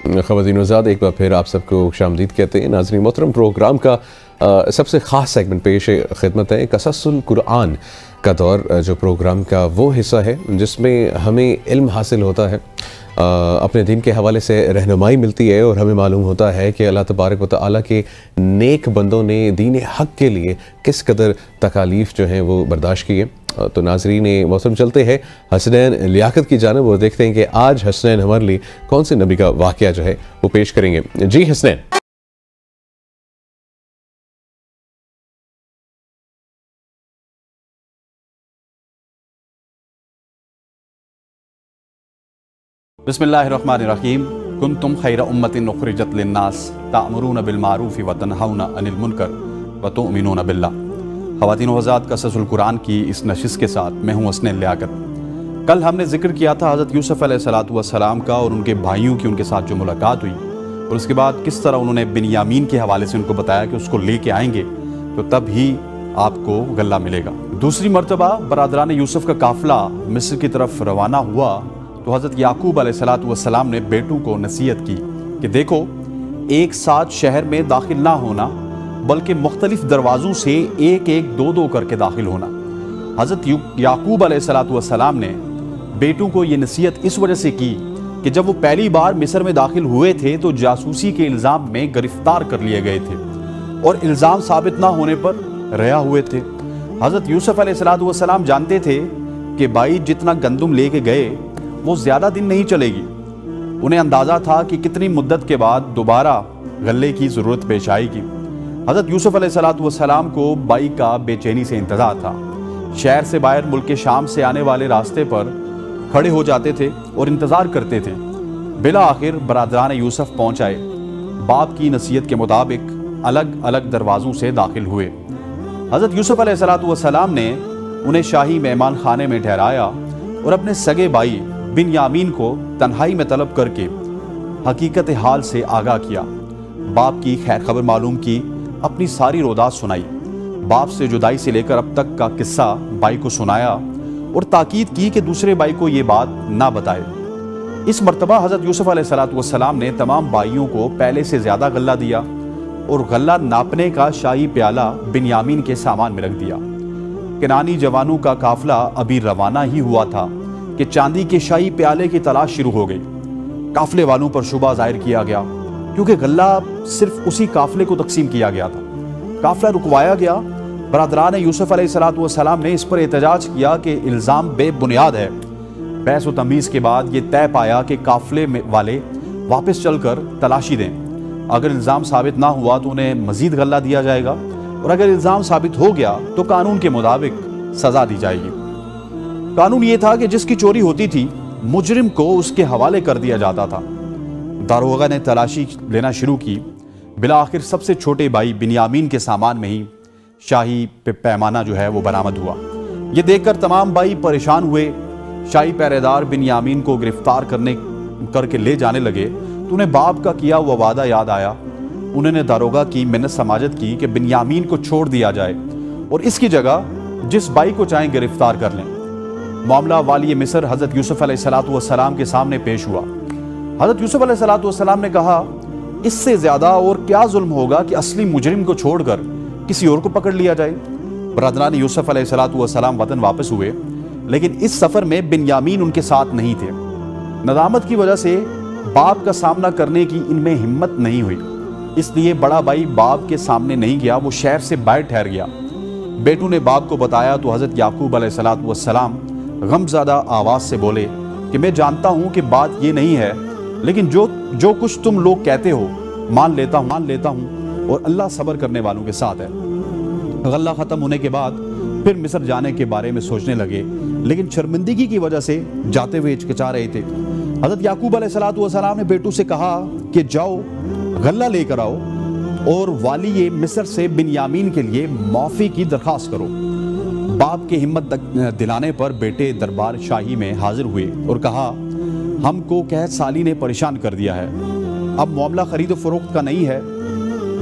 ख़वातीन वज़ात, एक बार फिर आप सबको खुशामदीद कहते हैं। नाज़रीन मोहतरम, प्रोग्राम का सबसे ख़ास सेगमेंट पेश खिदमत है क़ससुल कुरआन का दौर, जो प्रोग्राम का वो हिस्सा है जिसमें हमें इल्म हासिल होता है, अपने दीन के हवाले से रहनुमाई मिलती है और हमें मालूम होता है कि अल्लाह तबारक व तआला के नेक बंदों ने दीन हक़ के लिए किस कदर तकालीफ जो हैं वो बर्दाश्त की है। तो नाज़रीन मौसम चलते हैं हसनैन लियाकत की जानिब, वो देखते हैं कि आज हसनैन हमारे लिए कौन से नबी का वाक़या जो है वो पेश करेंगे। जी हसनैन। बिस्मिल्लाहिर्रहमानिर्रहीम। कुंतुम खैरा उम्मतिन उखरिजत लिन्नास तामुरून बिल मारूफ व तनहौना अनिल मुनकर व तुमिनून बिल्लाह। ख़वातीन वज़ात, क़ससुल कुरआन की इस नशिस्त के साथ मैं हूँ हसनैन लियाकत। कल हमने जिक्र किया था हज़रत यूसुफ़ अलैहिस्सलातु वस्सलाम का और उनके भाइयों की उनके साथ जो मुलाकात हुई, और उसके बाद किस तरह उन्होंने बिन्यामीन के हवाले से उनको बताया कि उसको लेके आएंगे तो तब ही आपको गल्ला मिलेगा। दूसरी मरतबा बरादरान यूसुफ़ का काफ़िला मिस्र की तरफ रवाना हुआ तो हज़रत याकूब अलैहिस्सलातु वस्सलाम ने बेटों को नसीहत की कि देखो, एक साथ शहर में दाखिल ना होना, बल्कि मुख्तलिफ दरवाज़ों से एक एक दो दो करके दाखिल होना। हज़रत याकूब अलैहिस्सलातु वस्सलाम ने बेटों को ये नसीहत इस वजह से की कि जब वो पहली बार मिस्र में दाखिल हुए थे तो जासूसी के इल्ज़ाम में गिरफ्तार कर लिए गए थे और इल्ज़ाम साबित ना होने पर रिहा हुए थे। हज़रत यूसुफ़ अलैहिस्सलातु वस्सलाम जानते थे कि भाई जितना गंदम लेके गए वो ज़्यादा दिन नहीं चलेगी। उन्हें अंदाज़ा था कि कितनी मुद्दत के बाद दोबारा गल्ले की ज़रूरत पेश आएगी। हज़रत यूसुफ़ अलैहिस्सलातु वस्सलाम को भाई का बेचैनी से इंतज़ार था। शहर से बाहर मुल्क शाम से आने वाले रास्ते पर खड़े हो जाते थे और इंतज़ार करते थे। बिला आखिर बरादरान यूसुफ़ पहुँच आए। बाप की नसीहत के मुताबिक अलग अलग दरवाज़ों से दाखिल हुए। हज़रत यूसुफ़ अलैहिस्सलातु वस्सलाम ने उन्हें शाही मेहमान खाने में ठहराया और अपने सगे भाई बिन्यामीन को तन्हाई में तलब करके हकीकत हाल से आगाह किया। बाप की खैर खबर मालूम की, अपनी सारी रोदात सुनाई। बाप से जुदाई से लेकर अब तक का किस्सा भाई को सुनाया और ताकीद की कि दूसरे भाई को ये बात ना बताए। इस मर्तबा हज़रत यूसुफ़ अलैहिस्सलातु वस्सलाम ने तमाम भाइयों को पहले से ज़्यादा गल्ला दिया और गल्ला नापने का शाही प्याला बिन्यामीन के सामान में रख दिया। किनानी जवानों का काफ़िला अभी रवाना ही हुआ था कि चांदी के शाही प्याले की तलाश शुरू हो गई। काफ़िले वालों पर शुबा जाहिर किया गया क्योंकि गल्ला सिर्फ उसी काफ़िले को तकसीम किया गया था। काफ़िला रुकवाया गया। बरादरान यूसुफ़ अलैहिस्सलातु वस्सलाम ने इस पर एहतजाज किया कि इल्ज़ाम बेबुनियाद है। बहस व तमीज़ के बाद ये तय पाया कि काफ़िले वाले वापस चलकर तलाशी दें। अगर इल्ज़ाम साबित ना हुआ तो उन्हें मज़ीद गल्ला दिया जाएगा और अगर इल्ज़ाम साबित हो गया तो कानून के मुताबिक सज़ा दी जाएगी। कानून ये था कि जिसकी चोरी होती थी मुजरिम को उसके हवाले कर दिया जाता था। दारोगा ने तलाशी लेना शुरू की। बिला आखिर सबसे छोटे भाई बिन्यामीन के सामान में ही शाही पैमाना जो है वो बरामद हुआ। ये देखकर तमाम भाई परेशान हुए। शाही पहरेदार बिन्यामीन को गिरफ्तार करके ले जाने लगे तो उन्हें बाप का किया हुआ वादा याद आया। उन्होंने दारोगा की मिन्नत समाजत की कि बिन्यामीन को छोड़ दिया जाए और इसकी जगह जिस भाई को चाहें गिरफ्तार कर लें। मामला वाली मिस्र हज़रत यूसुफ़ अलैहिस्सलातु वस्सलाम के सामने पेश हुआ। हज़रत यूसुफ़ अलैहिस्सलातु वस्सलाम ने कहा, इससे ज़्यादा और क्या जुल्म होगा कि असली मुजरिम को छोड़कर किसी और को पकड़ लिया जाए। बरादरान यूसुफ़ अलैहिस्सलातु वस्सलाम वतन वापस हुए, लेकिन इस सफ़र में बिन्यामीन उनके साथ नहीं थे। नदामत की वजह से बाप का सामना करने की इनमें हिम्मत नहीं हुई, इसलिए बड़ा भाई बाप के सामने नहीं गया, वो शहर से बाहर ठहर गया। बेटों ने बाप को बताया तो हज़रत याकूब अलैहिस्सलातु वस्सलाम गमज़दा आवाज़ से बोले कि मैं जानता हूँ कि बात ये नहीं है, लेकिन जो कुछ तुम लोग कहते हो मान लेता हूँ और अल्लाह सब्र करने वालों के साथ है। गल्ला ख़त्म होने के बाद फिर मिस्र जाने के बारे में सोचने लगे, लेकिन शर्मिंदगी की वजह से जाते हुए हिचकिचा रहे थे। हज़रत याकूब अलैहिस्सलातु वस्सलाम ने बेटों से कहा कि जाओ गल्ला लेकर आओ और वाली मिस्र से बिन्यामीन के लिए माफ़ी की दरख्वास्त करो। बाप की हिम्मत दिलाने पर बेटे दरबार शाही में हाजिर हुए और कहा, हमको कहत साली ने परेशान कर दिया है। अब मामला खरीद फरोख्त का नहीं है,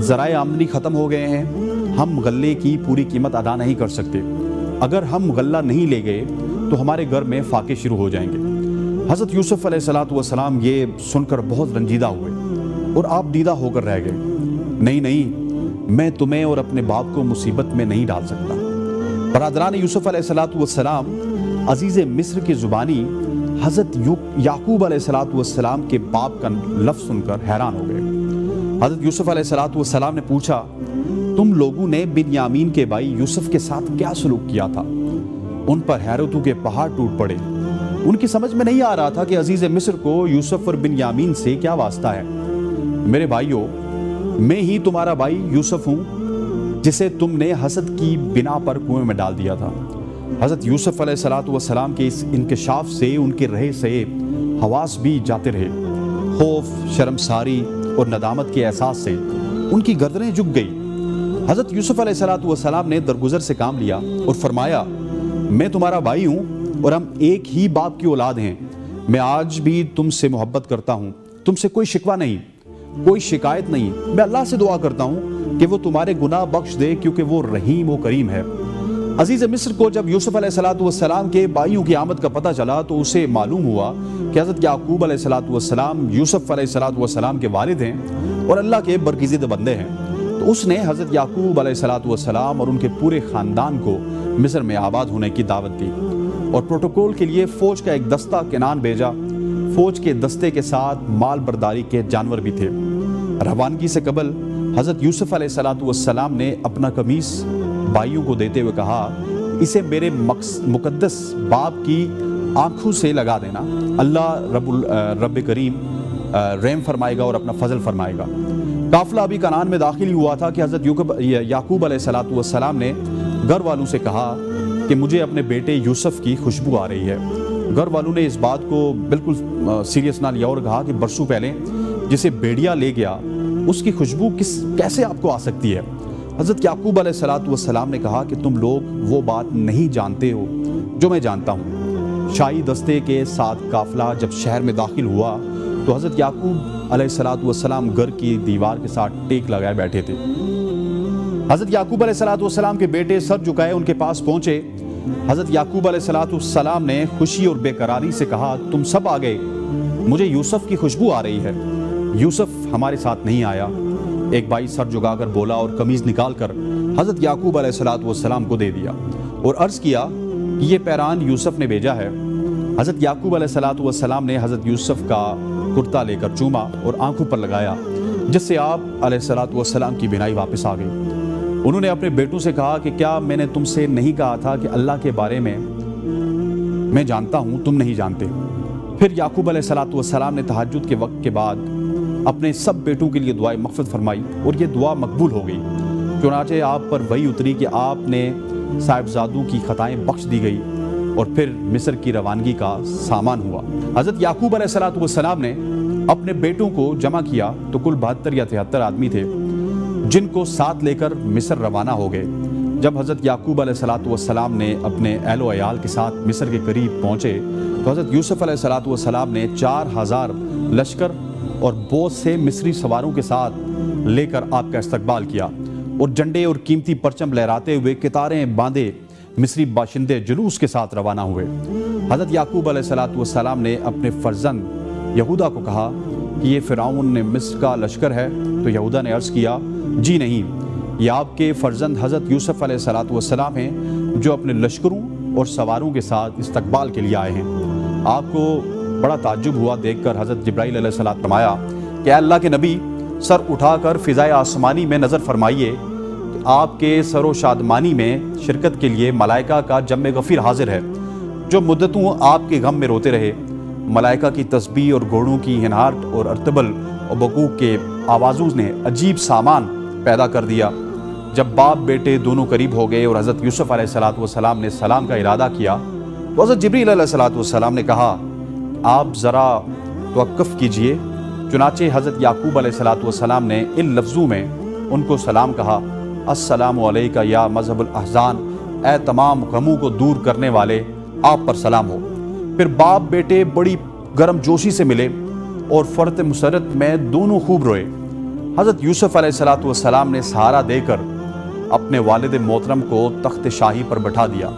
ज़राए आमदनी ख़त्म हो गए हैं, हम गल्ले की पूरी कीमत अदा नहीं कर सकते। अगर हम गल्ला नहीं ले गए तो हमारे घर में फाके शुरू हो जाएंगे। حضرت یوسف अलैहिस्सलाम ये सुनकर बहुत रंजीदा हुए और आप दीदा होकर रह गए। नहीं नहीं, मैं तुम्हें और अपने बाप को मुसीबत में नहीं डाल सकता। बरादरान यूसुफ अलैहिस्सलाम अजीज़ मिस्र की ज़ुबानी हज़रत याकूब अलैहिस्सलाम के बाप का लफ्ज़ सुनकर हैरान हो गए। हज़रत यूसुफ अलैहिस्सलाम ने पूछा, तुम लोगों ने बिन्यामीन के भाई यूसुफ के साथ क्या सलूक किया था? उन पर हैरतों के पहाड़ टूट पड़े। उनकी समझ में नहीं आ रहा था कि अजीज़ मिस्र को यूसुफ और बिन्यामीन से क्या वास्ता है। मेरे भाइयों, मैं ही तुम्हारा भाई यूसुफ हूँ जिसे तुमने हसद की बिना पर कुएं में डाल दिया था। हज़रत यूसुफ अलैहिस्सलाम के इस इंकशाफ से उनके रहे से हवास भी जाते रहे। खौफ, शर्मसारी और नदामत के एहसास से उनकी गर्दनें झुक गई। हज़रत यूसुफ अलैहिस्सलाम ने दरगुजर से काम लिया और फरमाया, मैं तुम्हारा भाई हूँ और हम एक ही बाप की औलाद हैं। मैं आज भी तुमसे मोहब्बत करता हूँ, तुमसे कोई शिकवा नहीं, कोई शिकायत नहीं। मैं अल्लाह से दुआ करता हूँ कि वो तुम्हारे गुनाह बख्श दे, क्योंकि वो रहीम व करीम है। अजीज़ मिस्र को जब यूसुफ अलैहिस्सलाम के भाइयों की आमद का पता चला तो उसे मालूम हुआ कि हज़रत याकूब अलैहिस्सलाम यूसुफ अलैहिस्सलाम के वालिद हैं और अल्लाह के बरगज़िद बंदे हैं। तो उसने हज़रत याकूब अलैहिस्सलाम और उनके पूरे ख़ानदान को मिस्र में आबाद होने की दावत दी और प्रोटोकॉल के लिए फ़ौज का एक दस्ता केनान भेजा। फ़ौज के दस्ते के साथ माल बर्दारी के जानवर भी थे। रवानगी से कबल हज़रत यूसुफ अलैहिस्सलाम ने अपना कमीज़ भाइयों को देते हुए कहा, इसे मेरे मुक़द्दस बाप की आँखों से लगा देना। अल्लाह रब करीम रहम फरमाएगा और अपना फजल फरमाएगा। काफ़िला अभी कनान में दाखिल हुआ था कि हज़रत याकूब अलैहिस्सलाम ने घर वालों से कहा कि मुझे अपने बेटे यूसुफ की खुशबू आ रही है। घर वालों ने इस बात को बिल्कुल सीरियस ना लिया और कहा कि बरसों पहले जिसे भेड़िया ले गया उसकी खुशबू कैसे आपको आ सकती है। हज़रत याकूब अलैहिस्सलाम ने कहा कि तुम लोग वो बात नहीं जानते हो जो मैं जानता हूँ। शाही दस्ते के साथ काफ़िला जब शहर में दाखिल हुआ तो हज़रत याकूब अलैहिस्सलाम घर की दीवार के साथ टेक लगाए बैठे थे। हज़रत याकूब अलैहिस्सलाम के बेटे सर झुकाए उनके पास पहुँचे। हज़रत याकूब अलैहिस्सलाम ने खुशी और बेकरारी से कहा, तुम सब आ गए, मुझे यूसुफ की खुशबू आ रही है। यूसुफ हमारे साथ नहीं आया। एक भाई सर झुकाकर बोला और कमीज़ निकाल कर हज़रत याकूब अलैहिस्सलाम को दे दिया और अर्ज़ किया कि ये पैरान यूसुफ ने भेजा है। हज़रत याकूब अलैहिस्सलाम ने हज़रत यूसुफ का कुर्ता लेकर चूमा और आंखों पर लगाया, जिससे आप अलैहिस्सलाम की बिनाई वापस आ गई। उन्होंने अपने बेटों से कहा कि क्या मैंने तुमसे नहीं कहा था कि अल्लाह के बारे में मैं जानता हूँ, तुम नहीं जानते। फिर याकूब अलैहिस्सलाम ने तहज्जुद के वक्त के बाद अपने सब बेटों के लिए दुआए मग़फ़िरत फरमाई और ये दुआ मकबूल हो गई। चुनाचे आप पर वही उतरी कि आपने साहिबजादों की ख़ताएँ बख्श दी गई और फिर मिस्र की रवानगी का सामान हुआ। हज़रत याकूब अलैहिस्सलाम ने अपने बेटों को जमा किया तो कुल 72 या 73 आदमी थे, जिनको साथ लेकर मिस्र रवाना हो गए। जब हज़रत याकूब अलैहिस्सलाम ने अपने अहलो अयाल के साथ मिस्र के करीब पहुँचे तो हज़रत यूसुफ अलैहिस्सलाम ने 4000 लश्कर और बहुत से मिस्री सवारों के साथ लेकर आपका इस्तकबाल किया और झंडे और कीमती परचम लहराते हुए कितारें बांधे मिस्री बाशिंदे जुलूस के साथ रवाना हुए। हज़रत याकूब अलैहिस्सलाम ने अपने फ़र्जंद यहूदा को कहा कि ये फ़िरौन ने मिस्र का लश्कर है। तो यहूदा ने अर्ज़ किया, जी नहीं, ये आपके फ़र्जंद हज़रत यूसुफ अलैहिस्सलाम हैं जो अपने लश्करों और सवारों के साथ इस्तकबाल के लिए आए हैं। आपको बड़ा ताज्जुब हुआ देखकर हज़रत जिब्राईल अलैहिस्सलाम फरमाया कि अल्लाह के नबी, सर उठाकर फ़िज़ाए आसमानी में नज़र फरमाइए कि आपके सरो शादमानी में शिरकत के लिए मलाइका का जम्मे गफ़ीर हाजिर है जो मुद्दतों आपके गम में रोते रहे। मलाइका की तस्बीह और घोड़ों की हिनहाट और अर्तबल और बकूक के आवाज़ों ने अजीब सामान पैदा कर दिया। जब बाप बेटे दोनों करीब हो गए और हज़रत यूसुफ अलैहिस्सलाम ने सलाम का इरादा किया तो हज़रत जिब्रील अलैहिस्सलाम ने कहा, आप ज़रा तवक्कुफ़ कीजिए। चुनाचे हज़रत याकूब अलैहिस्सलाम ने इन लफ्ज़ों में उनको सलाम कहा, अस्सलामु अलैका या मज़हबुल अहज़ान, ए तमाम गमों को दूर करने वाले, आप पर सलाम हो। फिर बाप बेटे बड़ी गर्म जोशी से मिले और फ़रत मुसरत में दोनों खूब रोए। हज़रत यूसुफ अलैहिस्सलाम ने सहारा देकर अपने वालिद मोहतरम को तख्त शाही पर बैठा दिया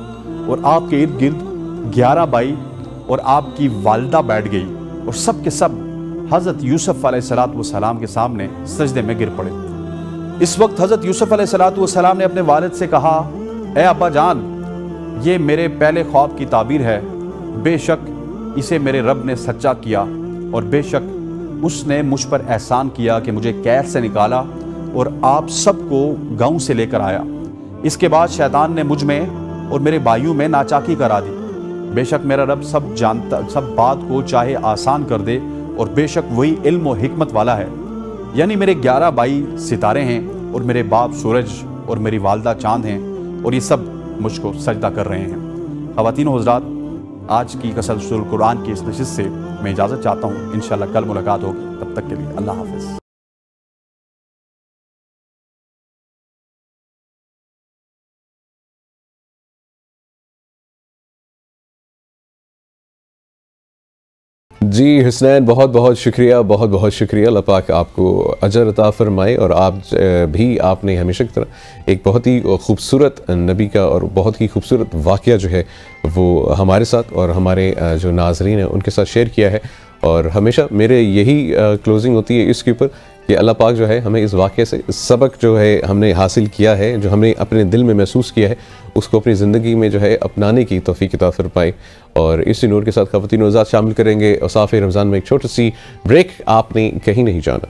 और आपके इर्द गिर्द 11 भाई اور آپ کی والدہ بیٹھ گئی اور سب کے سب حضرت یوسف علیہ السلام کے سامنے سجدے میں گر پڑے۔ اس وقت حضرت یوسف علیہ السلام نے اپنے والد سے کہا، اے ابا جان، یہ میرے پہلے خواب کی تعبیر ہے، بے شک اسے میرے رب نے سچا کیا، اور بے شک اس نے مجھ پر احسان کیا کہ مجھے قید سے نکالا اور آپ سب کو گاؤں سے لے کر آیا۔ اس کے بعد شیطان نے مجھ میں اور میرے بھائیوں میں ناچاکی کرا دی۔ بے شک میرا رب سب بات کو چاہے آسان کر دے، اور بے شک وہی علم و حکمت والا ہے۔ یعنی میرے 11 بھائی ستارے ہیں، اور میرے باپ سورج، اور میری والدہ چاند ہیں، اور یہ سب مجھ کو سجدہ کر رہے ہیں۔ خواتین و حضرات، آج کی قصص القرآن کی اس نشست سے میں اجازت چاہتا ہوں۔ انشاءاللہ کل ملاقات ہوگی، تب تک کے لیے اللہ حافظ۔ جی حسنین، بہت بہت شکریہ، بہت بہت شکریہ۔ اللہ پاک آپ کو اجر عطا فرمائے، اور آپ نے ہمیشہ کی طرح ایک بہت ہی خوبصورت نبی کا اور بہت ہی خوبصورت واقعہ جو ہے وہ ہمارے ساتھ اور ہمارے جو ناظرین ہیں ان کے ساتھ شیئر کیا ہے۔ اور ہمیشہ میرے یہی کلوزنگ ہوتی ہے اس کے اوپر کہ اللہ پاک جو ہے ہمیں اس واقعے سے سبق جو ہے ہم نے حاصل کیا ہے، جو ہم نے اپنے دل میں محسوس کیا ہے، اس کو اپنی زندگی میں جو ہے اپنانے کی توفیق عطا فرمائے۔ اور اسی نور کے ساتھ خواتین و حضرات شامل کریں گے اوصاف رمضان میں ایک چھوٹی سی بریک۔ آپ نے کہیں نہیں جانا۔